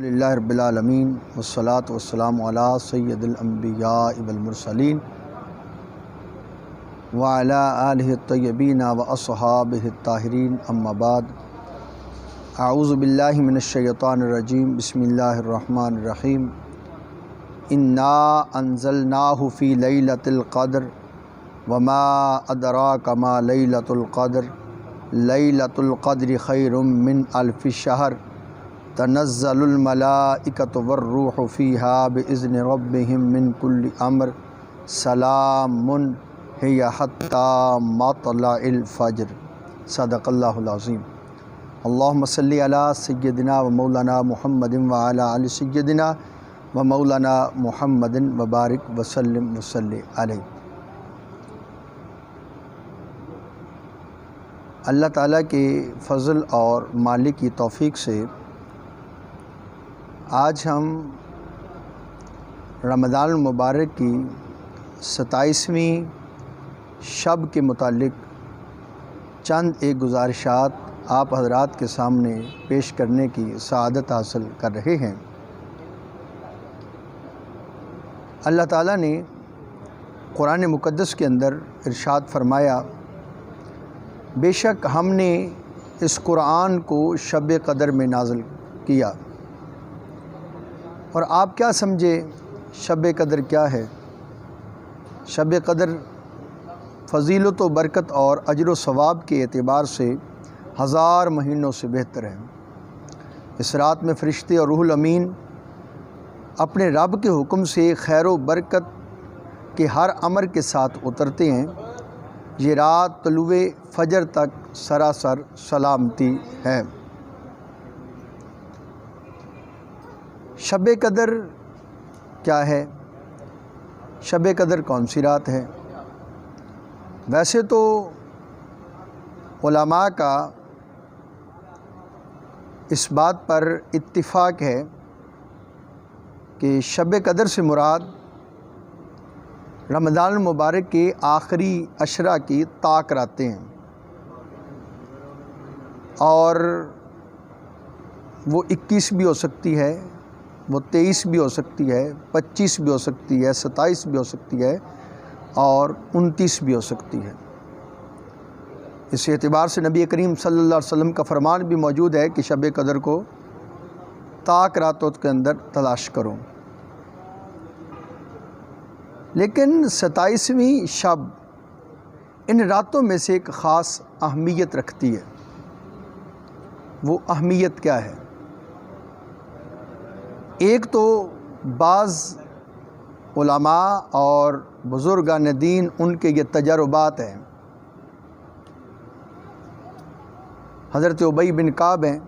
الحمدللہ رب العالمین والصلاة والسلام علی سید الانبیاء والمرسلین وعلی آلہ الطیبین واصحابہ الطاہرین اما بعد اعوذ باللہ من الشیطان الرجیم بسم اللہ الرحمن الرحیم انا انزلناہ فی لیلۃ القدر وما ادراک ما لیلۃ القدر لیلۃ القدر خیر من الف شہر تنزل الملائکۃ والروح فیہا بإذن ربہم من کل امر سلام ہی حتی مطلع الفجر صدق اللہ العظیم۔ اللہم صلی علی سیدنا و مولانا محمد وعلی آل سیدنا و مولانا محمد وبارک وسلم وصلی علیہ۔ اللہ تعالیٰ کے فضل اور مالک کی توفیق سے آج ہم رمضان المبارک کی 27ویں شب کے متعلق چند ایک گزارشات آپ حضرات کے سامنے پیش کرنے کی سعادت حاصل کر رہے ہیں۔ اللہ تعالیٰ نے قرآن مقدس کے اندر ارشاد فرمایا، بے شک ہم نے اس قرآن کو شب قدر میں نازل کیا۔ اور آپ کیا سمجھے شب قدر کیا ہے؟ شب قدر فضیلت و برکت اور اجر و ثواب کے اعتبار سے 1000 مہینوں سے بہتر ہے۔ اس رات میں فرشتے اور روح الامین اپنے رب کے حکم سے خیر و برکت کے ہر امر کے ساتھ اترتے ہیں۔ یہ رات طلوع فجر تک سراسر سلامتی ہے۔ شب قدر کیا ہے؟ شب قدر کون سی رات ہے؟ ویسے تو علماء کا اس بات پر اتفاق ہے کہ شب قدر سے مراد رمضان المبارک کے آخری عشرہ کی طاق راتیں ہیں، اور وہ 21 بھی ہو سکتی ہے، وہ 23 بھی ہو سکتی ہے، 25 بھی ہو سکتی ہے، 27 بھی ہو سکتی ہے، اور 29 بھی ہو سکتی ہے۔ اس اعتبار سے نبی کریم صلی اللہ علیہ وسلم کا فرمان بھی موجود ہے کہ شب قدر کو طاق راتوں کے اندر تلاش کرو۔ لیکن 27ویں شب ان راتوں میں سے ایک خاص اہمیت رکھتی ہے۔ وہ اہمیت کیا ہے؟ ایک تو بعض علماء اور بزرگان دین ان کے یہ تجربات ہیں۔ حضرت ابی بن کعب ہیں،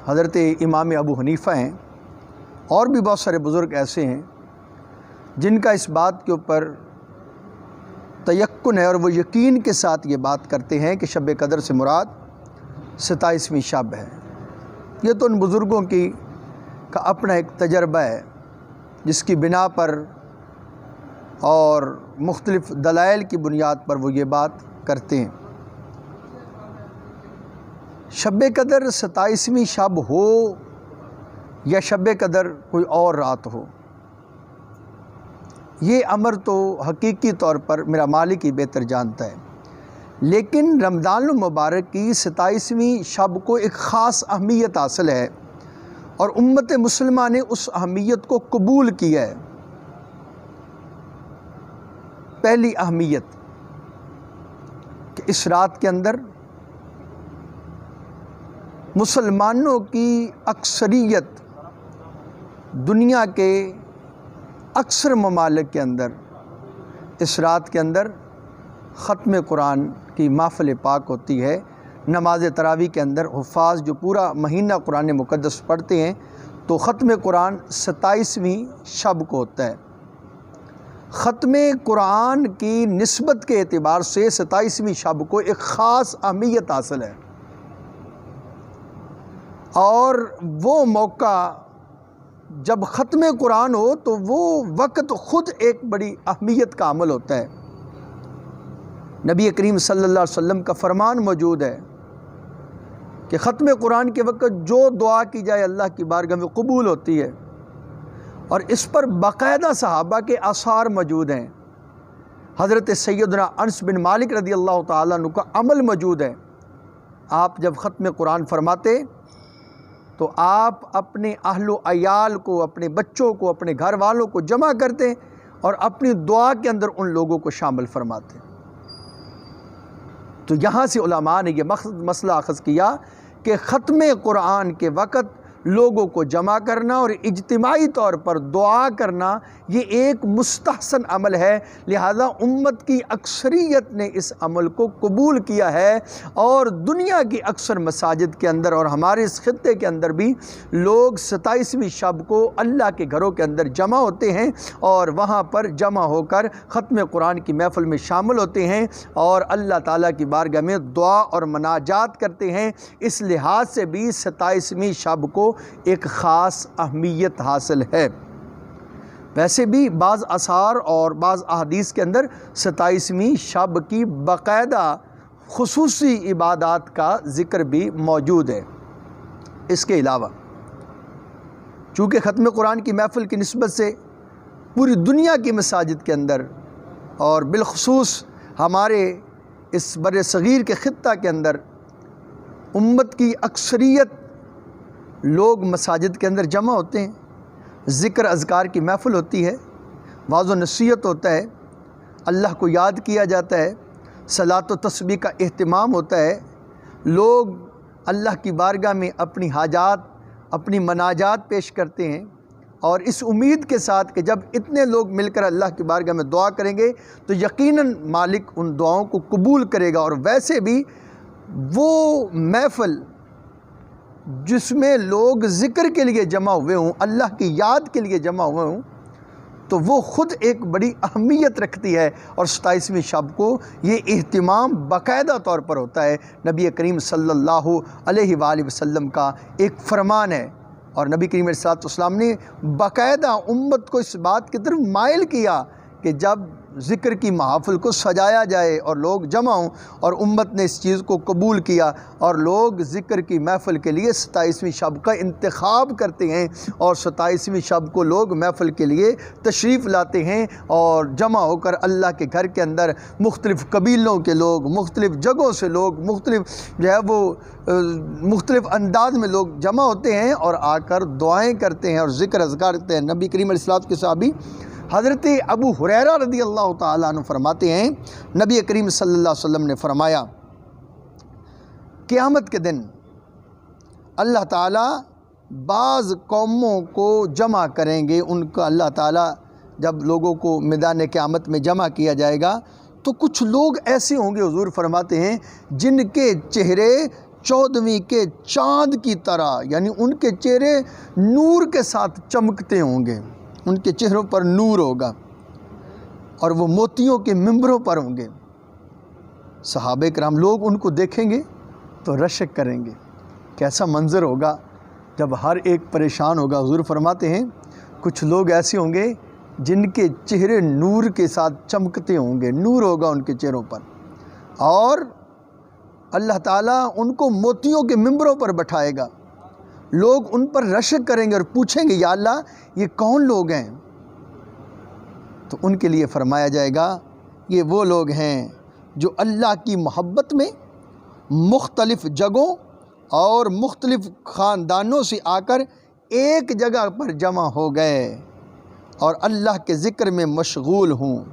حضرت امام ابو حنیفہ ہیں، اور بھی بہت سارے بزرگ ایسے ہیں جن کا اس بات کے اوپر تیقن ہے، اور وہ یقین کے ساتھ یہ بات کرتے ہیں کہ شب قدر سے مراد 27ویں شب ہے۔ یہ تو ان بزرگوں کا اپنا ایک تجربہ ہے جس کی بنا پر اور مختلف دلائل کی بنیاد پر وہ یہ بات کرتے ہیں۔ شب قدر 27ویں شب ہو یا شب قدر کوئی اور رات ہو، یہ امر تو حقیقی طور پر میرا مالک ہی بہتر جانتا ہے، لیکن رمضان المبارک کی 27ویں شب کو ایک خاص اہمیت حاصل ہے، اور امت مسلمہ نے اس اہمیت کو قبول کیا ہے۔ پہلی اہمیت کہ اس رات کے اندر مسلمانوں کی اکثریت دنیا کے اکثر ممالک کے اندر اس رات کے اندر ختم قرآن کی محفل پاک ہوتی ہے۔ نماز تراویح کے اندر حفاظ جو پورا مہینہ قرآن مقدس پڑھتے ہیں تو ختم قرآن 27ویں شب کو ہوتا ہے۔ ختم قرآن کی نسبت کے اعتبار سے 27ویں شب کو ایک خاص اہمیت حاصل ہے، اور وہ موقع جب ختم قرآن ہو تو وہ وقت خود ایک بڑی اہمیت کا عمل ہوتا ہے۔ نبی کریم صلی اللہ علیہ وسلم کا فرمان موجود ہے کہ ختم قرآن کے وقت جو دعا کی جائے اللہ کی بارگاہ میں قبول ہوتی ہے، اور اس پر باقاعدہ صحابہ کے آثار موجود ہیں۔ حضرت سیدنا انس بن مالک رضی اللہ تعالیٰ عنہ کا عمل موجود ہے۔ آپ جب ختم قرآن فرماتے تو آپ اپنے اہل و عیال کو، اپنے بچوں کو، اپنے گھر والوں کو جمع کرتے اور اپنی دعا کے اندر ان لوگوں کو شامل فرماتے۔ تو یہاں سے علماء نے یہ مسئلہ اخذ کیا کہ ختم قرآن کے وقت لوگوں کو جمع کرنا اور اجتماعی طور پر دعا کرنا یہ ایک مستحسن عمل ہے، لہذا امت کی اکثریت نے اس عمل کو قبول کیا ہے، اور دنیا کی اکثر مساجد کے اندر اور ہمارے اس خطے کے اندر بھی لوگ 27ویں شب کو اللہ کے گھروں کے اندر جمع ہوتے ہیں اور وہاں پر جمع ہو کر ختم قرآن کی محفل میں شامل ہوتے ہیں اور اللہ تعالیٰ کی بارگاہ میں دعا اور مناجات کرتے ہیں۔ اس لحاظ سے بھی 27ویں شب کو ایک خاص اہمیت حاصل ہے۔ ویسے بھی بعض آثار اور بعض احادیث کے اندر 27ویں شب کی باقاعدہ خصوصی عبادات کا ذکر بھی موجود ہے۔ اس کے علاوہ چونکہ ختم قرآن کی محفل کی نسبت سے پوری دنیا کی مساجد کے اندر اور بالخصوص ہمارے اس بر صغیر کے خطہ کے اندر امت کی اکثریت لوگ مساجد کے اندر جمع ہوتے ہیں، ذکر اذکار کی محفل ہوتی ہے، وعظ و نصیحت ہوتا ہے، اللہ کو یاد کیا جاتا ہے، صلاۃ و تسبیح کا اہتمام ہوتا ہے، لوگ اللہ کی بارگاہ میں اپنی حاجات، اپنی مناجات پیش کرتے ہیں، اور اس امید کے ساتھ کہ جب اتنے لوگ مل کر اللہ کی بارگاہ میں دعا کریں گے تو یقیناً مالک ان دعاؤں کو قبول کرے گا۔ اور ویسے بھی وہ محفل جس میں لوگ ذکر کے لیے جمع ہوئے ہوں، اللہ کی یاد کے لیے جمع ہوئے ہوں، تو وہ خود ایک بڑی اہمیت رکھتی ہے، اور 27ویں شب کو یہ اہتمام باقاعدہ طور پر ہوتا ہے۔ نبی کریم صلی اللہ علیہ وآلہ وسلم کا ایک فرمان ہے، اور نبی کریم علیہ السلام نے باقاعدہ امت کو اس بات کی طرف مائل کیا کہ جب ذکر کی محافل کو سجایا جائے اور لوگ جمع ہوں، اور امت نے اس چیز کو قبول کیا اور لوگ ذکر کی محفل کے لیے 27ویں شب کا انتخاب کرتے ہیں، اور 27ویں شب کو لوگ محفل کے لیے تشریف لاتے ہیں اور جمع ہو کر اللہ کے گھر کے اندر مختلف قبیلوں کے لوگ، مختلف جگہوں سے لوگ، مختلف انداز میں لوگ جمع ہوتے ہیں اور آ کر دعائیں کرتے ہیں اور ذکر اذکار کرتے ہیں۔ نبی کریم علیہ الصلوۃ کے صحابی حضرت ابو ہریرہ رضی اللہ تعالیٰ عنہ فرماتے ہیں، نبی کریم صلی اللہ علیہ وسلم نے فرمایا، قیامت کے دن اللہ تعالیٰ بعض قوموں کو جمع کریں گے، ان کا اللہ تعالیٰ جب لوگوں کو میدان قیامت میں جمع کیا جائے گا تو کچھ لوگ ایسے ہوں گے، حضور فرماتے ہیں، جن کے چہرے 14ویں کے چاند کی طرح، یعنی ان کے چہرے نور کے ساتھ چمکتے ہوں گے، ان کے چہروں پر نور ہوگا اور وہ موتیوں کے ممبروں پر ہوں گے۔ صحابہ کرام لوگ ان کو دیکھیں گے تو رشک کریں گے، کیسا منظر ہوگا جب ہر ایک پریشان ہوگا۔ حضور فرماتے ہیں کچھ لوگ ایسے ہوں گے جن کے چہرے نور کے ساتھ چمکتے ہوں گے، نور ہوگا ان کے چہروں پر، اور اللہ تعالیٰ ان کو موتیوں کے ممبروں پر بٹھائے گا۔ لوگ ان پر رشک کریں گے اور پوچھیں گے، یا اللہ یہ کون لوگ ہیں؟ تو ان کے لیے فرمایا جائے گا، یہ وہ لوگ ہیں جو اللہ کی محبت میں مختلف جگہوں اور مختلف خاندانوں سے آ کر ایک جگہ پر جمع ہو گئے اور اللہ کے ذکر میں مشغول ہوں۔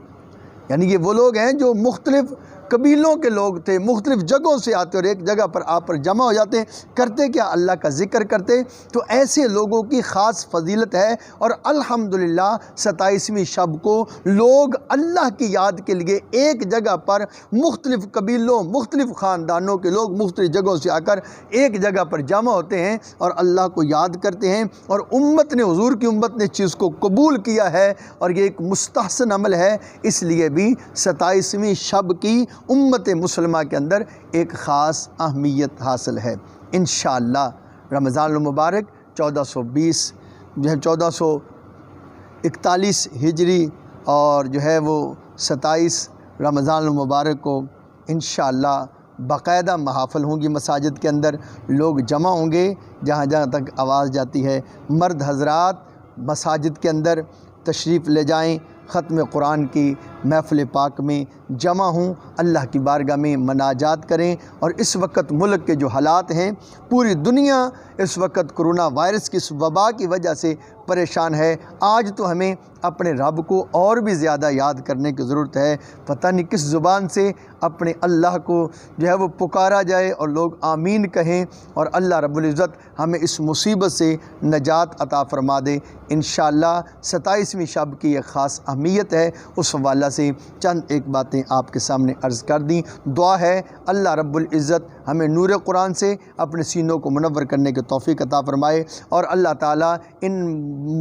یعنی یہ وہ لوگ ہیں جو مختلف قبیلوں کے لوگ تھے، مختلف جگہوں سے آتے اور ایک جگہ پر آپ پر جمع ہو جاتے ہیں، کرتے کیا؟ اللہ کا ذکر کرتے۔ تو ایسے لوگوں کی خاص فضیلت ہے، اور الحمدللہ 27ویں شب کو لوگ اللہ کی یاد کے لیے ایک جگہ پر مختلف قبیلوں، مختلف خاندانوں کے لوگ مختلف جگہوں سے آ کر ایک جگہ پر جمع ہوتے ہیں اور اللہ کو یاد کرتے ہیں، اور امت نے، حضور کی امت نے اس چیز کو قبول کیا ہے، اور یہ ایک مستحسن عمل ہے۔ اس لیے بھی 27ویں شب کی امت مسلمہ کے اندر ایک خاص اہمیت حاصل ہے۔ انشاءاللہ رمضان المبارک 1420 1441 ہجری اور وہ 27 رمضان المبارک کو انشاءاللہ باقاعدہ محافل ہوں گی مساجد کے اندر، لوگ جمع ہوں گے جہاں جہاں تک آواز جاتی ہے۔ مرد حضرات مساجد کے اندر تشریف لے جائیں، ختم قرآن کی محفل پاک میں جمع ہوں، اللہ کی بارگاہ میں مناجات کریں۔ اور اس وقت ملک کے جو حالات ہیں، پوری دنیا اس وقت کرونا وائرس کی اس وبا کی وجہ سے پریشان ہے۔ آج تو ہمیں اپنے رب کو اور بھی زیادہ یاد کرنے کی ضرورت ہے۔ پتہ نہیں کس زبان سے اپنے اللہ کو جو ہے وہ پکارا جائے اور لوگ آمین کہیں، اور اللہ رب العزت ہمیں اس مصیبت سے نجات عطا فرما دے۔ انشاءاللہ 27ویں شب کی ایک خاص اہمیت ہے، اس حوالہ سے چند ایک باتیں آپ کے سامنے عرض کر دیں۔ دعا ہے اللہ رب العزت ہمیں نور قرآن سے اپنے سینوں کو منور کرنے کی توفیق عطا فرمائے، اور اللہ تعالیٰ ان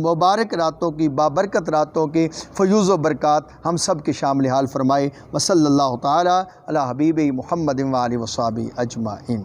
مبارک راتوں کی بابرکت راتوں کے فیوز و برکات ہم سب کے شامل حال فرمائے۔ وصلی اللہ تعالیٰ علی حبیب محمد و آلہ و صحبہ اجمعین۔